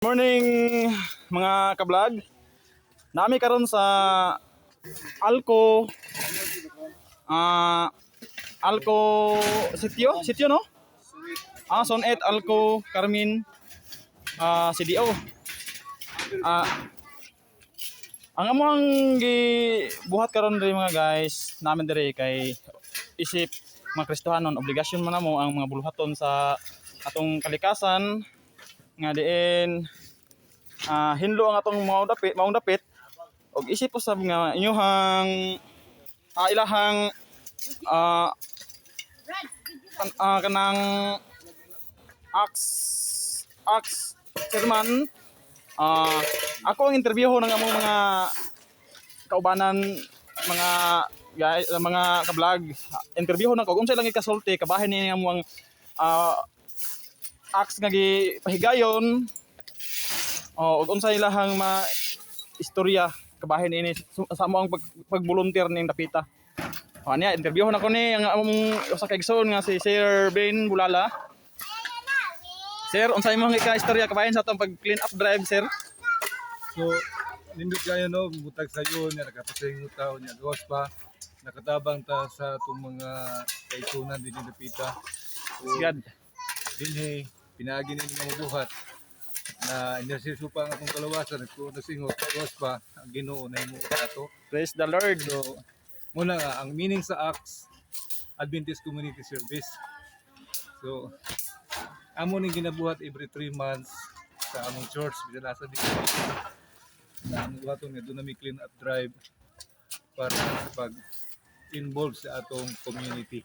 Morning mga kablog. Nami karon sa Alco Alco Sitio no? Son 8 Alco Carmen CDO. Ang among gibuhat karon diri mga guys, namin diri kay isip mga Kristohanon, obligasyon man namo ang mga buluhaton sa atong kalikasan nga diin hinlo ang atong maong dapit og isip usab nga inyohang ilahang kanang ax chairman. Ako ang interviewho ng among mga kaubanan, mga guys, mga ka-vlog. Interviewho na ko unsay lang ikasulti kabahin ni among ax nga gipahigayon. Og unsay lahang istorya kabahin ini sa amo ang pag-volunteer ning dapita. Niya interviewon ako ni ang among usa ka igsoon nga si Sir Ben Bulala. Sir, unsay imong istorya kabahin sa atong pag-clean up drive, sir? So, nindot kayo no, butag sa yun, nakapasingot tao niya, gawas pa, nakatabang ta sa itong mga kaisunan din yung dapita. So, God. dinhi, pinagi na mga mabuhat na inersiso pa ang atong kalawasan, nagtuon na singot, gawas pa, ang Ginoo na yung ato. Praise the Lord. So, muna nga, ang meaning sa ACTS, Adventist Community Service. So, amo ning ginabuhat every 3 months sa among church bidalasa dito na ang buhaton nga doon na may clean up drive para sa pag-involve sa atong community.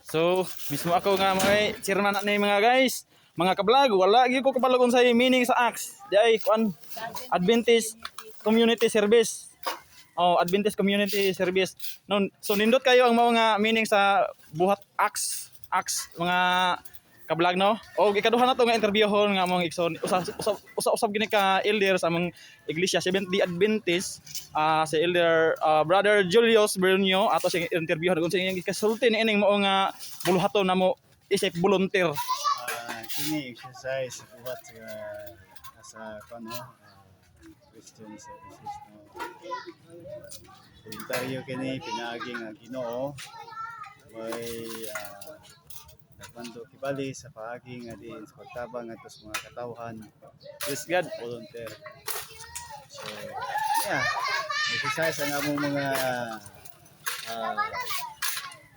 So, mismo ako nga mga chairman na ni mga guys, mga ka-vlog, wala gyud ko kabalo sa meaning sa ACTS. Di kuan Adventist Community Service. Adventist Community Service. No, so nindot kayo ang mga meaning sa buhat ACTS mga ka-vlog no. Og ikaduha na to nga interviewon nga among igsoon usab gini ka elder sa among iglesia Seventh-day Adventist, si elder brother Julius Brunio ato sing interviewon kung sing ikasulti ni ining mao nga buluhaton namo isip volunteer. Kini exercise buhat sa Christian services no. Voluntaryo kini pinaagi nga Ginoo may nagmando kibali sa paagi nga din sa pagtabang ngadto sa mga katawhan. Praise God. Volunteer. So, yeah. Exercise ang among mga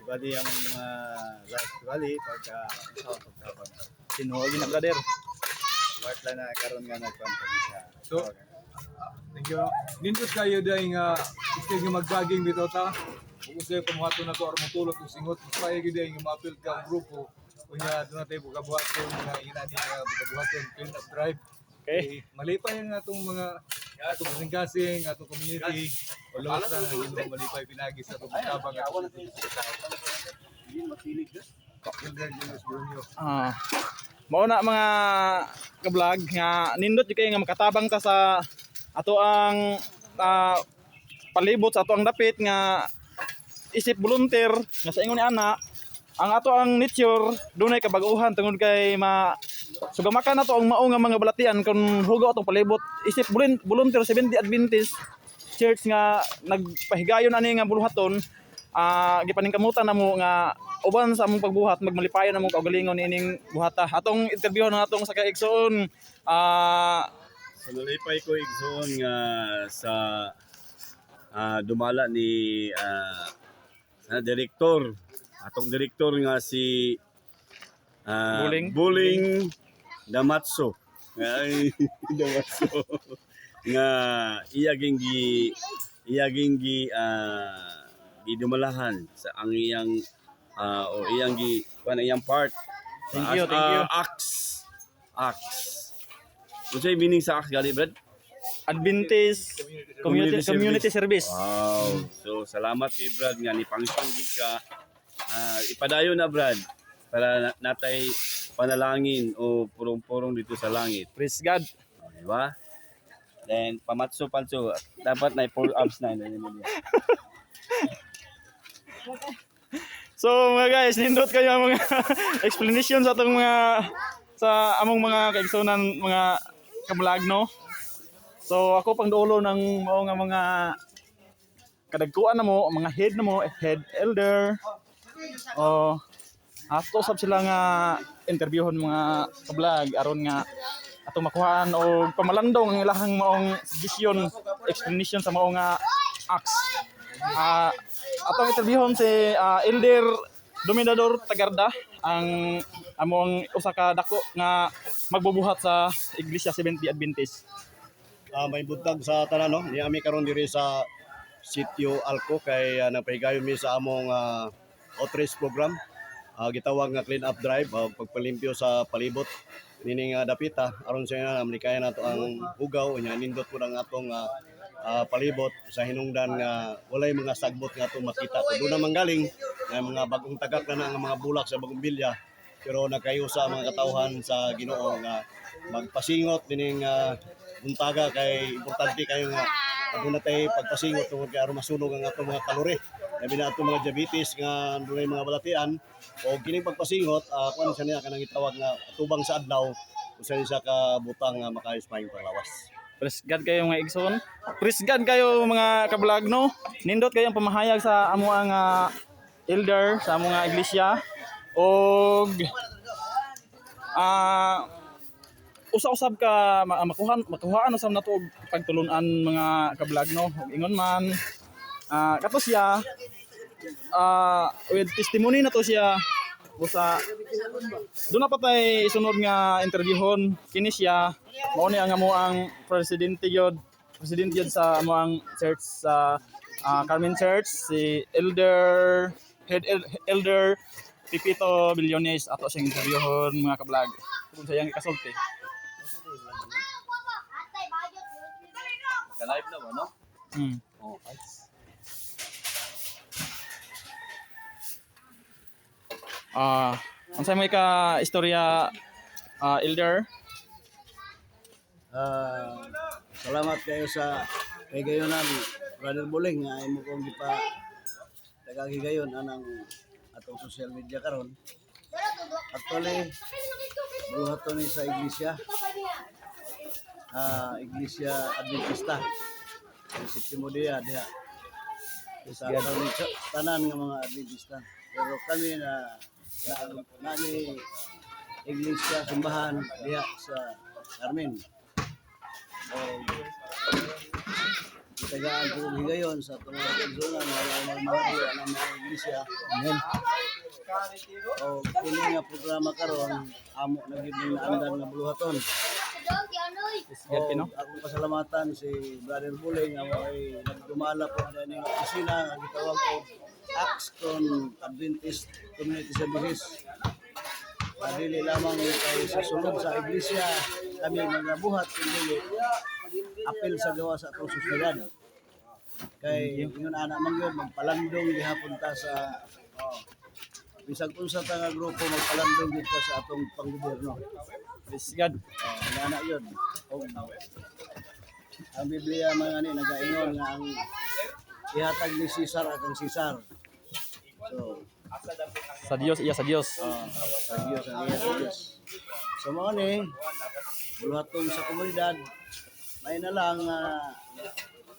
kibali ang mga life kibali pagka sa pagtabang. Tinuod na brother. Part lang na karon nga nagpantali siya. So, thank you. Nindot kayo dahil nga gusto nga mag-jogging dito ta. Kung gusto kayo pumuhato na ito or mutulot o singot, mas kaya kayo dahil nga ma-appeal ka ang grupo. Kunya doon natin bukabuhaton, mga inani nga bukabuhaton, clean up drive. Okay. Malipay ang atong mga atong kasing-kasing, atong community. O lawas na hindi mo malipay pinagi sa atong tabang at atong Mao na mga ka-vlog nga nindot jud kay nga makatabang ta sa ato ang palibot sa ato ang dapit nga isip volunteer nga sa ingon ni ana ang ato ang nature dunay kabag-uhan tungod kay sugamakan nato ang mao nga mga balatian kun hugaw atong palibot isip volunteer Seventh-day Adventist Church nga nagpahigayon ani nga buluhaton. Gipaningkamutan namo nga uban sa among pagbuhat magmalipayon namo kaugalingon ining buhata. Atong interview na atong sa kaigsoon Sa nalipay ko igsoon nga sa dumala ni direktor. Atong direktor nga si Buling Damatso. Ay, Damatso. Nga iyaging gidumalahan sa ang iyang iyang part. Thank you. ACTS. Unsay meaning sa ACTS gali, Brad? Adventist Community Service. Wow. So salamat kay Brad nga ni pangsunggig ka. Ipadayon na Brad para natay panalangin o purong-purong dito sa langit. Praise God. Di ba? Then pamatso dapat na 4 abs na So mga guys, nindot kayo ang mga explanation sa atong mga sa among mga kaigsunan mga kabulag no. So ako pang dulo ng mao nga mga kadagkuan na mo, mga head na mo, head elder. O ato sab sila nga interviewon mga kabulag aron nga ato makuhaan og pamalandong ang ilahang maong suggestion, explanation sa mao nga acts. Atong interviewon si Elder Dominador Tagarda ang among usa ka dako nga magbubuhat sa Iglesia Seventh-day Adventist. May buntag sa tanan no. Ni ami karon diri sa Sitio Alco kay napahigayon mi sa among outreach program. Gitawag nga clean up drive, pagpalimpyo sa palibot nining dapita aron sa ina namlikayan nato ang hugaw nya nindot po ang atong palibot sa hinungdan nga walay mga sagbot nga ato makita. Doon na manggaling nga mga bagong tagak na nga mga bulak sa bagong bilya pero nagkayo sa mga katawhan sa Ginoo nga magpasingot dining buntaga kay importante kayo nga aduna tay pagpasingot tungod kay aron masunog ang atong mga kalori. Labi na atong mga diabetes nga dunay mga balatian o kining pagpasingot kuan sa niya kanang gitawag nga atubang sa adlaw usa sa ka butang nga makayos maayong panglawas. Praise God kayo mga igsoon. Praise God kayo mga kabulag no. Nindot kayo ang pamahayag sa amo ang elder sa amo nga iglesia og usa-usab ka makuhaan usab nato og pagtulunan mga kabulag no. Ug ingon man kato siya with testimony na to siya busa doon na patay isunod nga interviewon kini siya mao ni ang amo ang presidente yod sa amo ang church sa Carmen Church si Elder Pipito Billones ato siyang interviewon mga kabulag kung sayang ikasulti. Sa live na ba, no? Oh, Unsay may ka istorya elder? Salamat kayo sa kay gayonan Brother Buling nga imo kong gipa tagagigayon anang atong social media karon. Actually, buhaton ni sa iglesia. Iglesia Adventista. Septimo dia diha. Sa tanan nga mga Adventista. Pero kami nani iglesia simbahan diha sa Carmen. Itagaan ko higayon sa itong mga kansunan na mahal ang mga iglesia. Amen. O kini nga programa karon amo nagibig na andan nga buluhaton. Akong pasalamatan si Brother Buling nga ay nagdumala po sa inyong opisina nga gitawag ko Axton Adventist Community Services. Dili lamang kay sa sulod sa iglesia kami magabuhat kundi apel sa gawa sa atong sosyedad. Kay ingon ana man gyud magpalandong gihapon ta sa bisag unsa ta nga grupo magpalandong dito sa atong panggobyerno. Praise God. Ana yun. Ang Biblia mga ni nagaingon nga ang ihatag ni Cesar at ang Cesar. So, Sa Dios iya sa Dios. sa Diyos ang iya sa Diyos. So mga ni, buluhatong sa komunidad, may na lang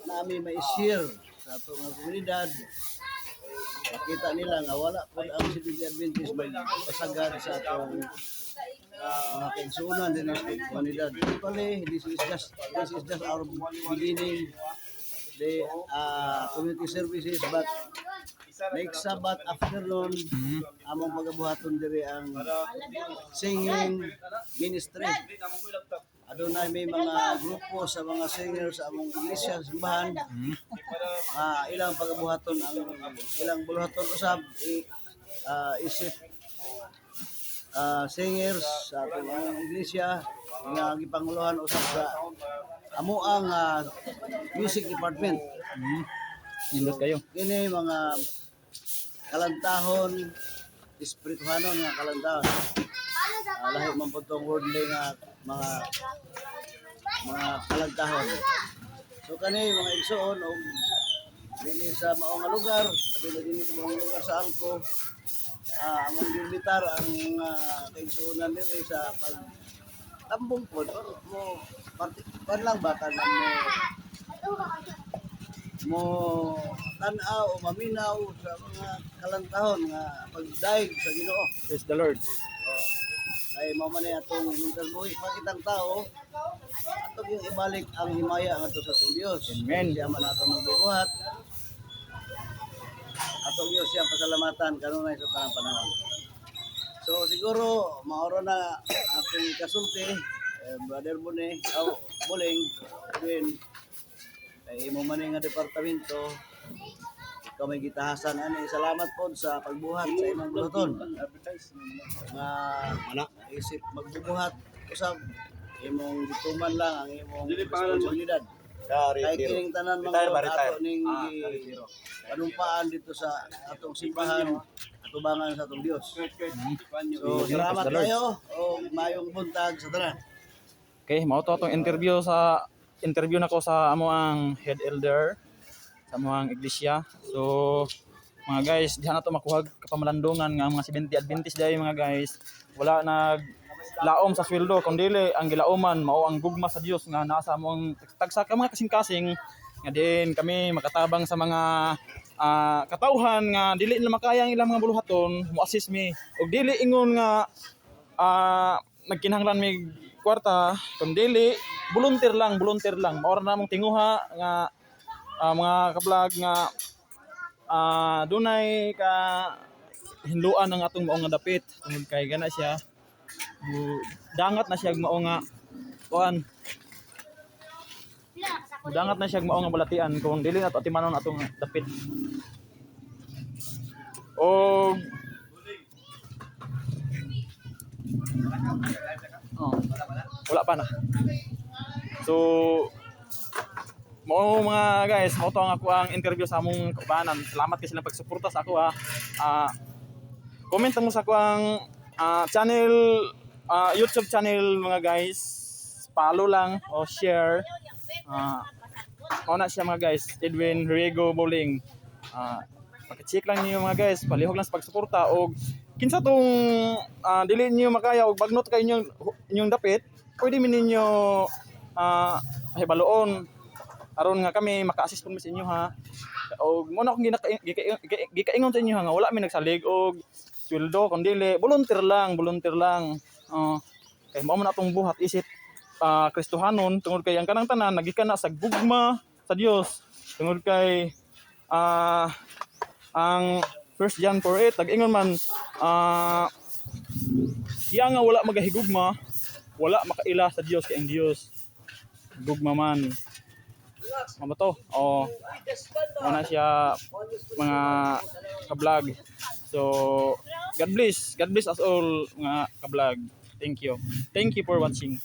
namin may share sa atong mga komunidad. Makita nila nga wala po ang Seventh-day Adventist may pasagad sa atong mga kaigsunan din sa komunidad. Actually, this is just our beginning the community services, but next Sabbath afternoon among pagabuhaton diri ang singing ministry. Adunay may mga grupo sa mga singers sa among iglesia simbahan. Ilang pagabuhaton ang ilang buluhaton usab isip singers sa atong iglesia nga gipanguluhan usab sa amo ang music department. Nindot kayo. Kini mga kalantahon espirituhanon nga kalantahon. Lahi man po itong worldly nga mga kalantahon. So kani mga igsoon o dili sa maong nga lugar, sabi na dinhi sa maong lugar sa Alco, among gilitar ang kaigsuunan nila sa pag tambong po mo particular lang ba tanan mo tanaw o maminaw sa mga kalantahon nga pagdaig sa Ginoo. Praise the Lord. Ay mao man atong interbuhi pakitang tao atong yung ibalik ang himaya ngadto sa atong Dios. Amen. Siya man atong magbuhat. Atong Dios siya pasalamatan kanunay sa tanang panahon. So siguro maoro na akong kasulti Brother Bune, Buling, Edwin, kay imo man nga departamento ikaw may gitahasan ani salamat po sa pagbuhat sa imong buluton nga isip magbubuhat usab imong gituman lang ang imong responsibilidad kay kining tanan mga ato ning panumpaan dito sa atong simbahan atubangan sa atong Dios. So salamat kayo o mayong buntag sa tanan. Okay, mao to atong interview nako sa amo ang head elder sa amo ang iglesia. So mga guys, diha na to makuha kapamalandungan nga mga 70 Adventist day mga guys. Wala nag laom sa sweldo kundi ang gilauman mao ang gugma sa Dios nga naa sa among tagsa ka mga kasing-kasing nga din kami makatabang sa mga katawhan nga dili nila makaya ang ilang mga buluhaton mo assist me ug dili ingon nga nagkinahanglan mig kwarta kundi volunteer lang maura na mong tinguha nga mga ka-vlog nga dunay ka hinluan ang atong mao nga dapit tungod kay gana siya dangat na siya mao nga kuan dangat na siya mao nga balatian kung dili nato atimanon atong dapit o wala pa na. So mo mga guys, mo to ang ako ang interview sa among kaubanan. Salamat kasi silang pagsuporta sa ako ha. Comment mo sa ako ang channel YouTube channel mga guys. Follow lang o share. Mao na siya mga guys, Edwin Riego Buling. Paki-check lang niyo mga guys, palihog lang sa pagsuporta og kinsa tong dili niyo makaya og bagnot kay inyong dapit, pwede mi ninyo hibaloon aron nga kami maka-assist po sa inyo ha. Og mo na akong gikaingon sa inyo ha nga wala mi nagsalig og sweldo kun dili volunteer lang. Kay mao man atong buhat isip Kristohanon tungod kay ang kanang tanan nagikan na sa gugma sa Dios tungod kay ang 1 John 4:8 tag-ingon man iya nga wala magahigugma wala makaila sa Dios kay ang Dios gugma man ano to ana siya mga ka-vlog. So God bless us all mga ka-vlog. Thank you for watching.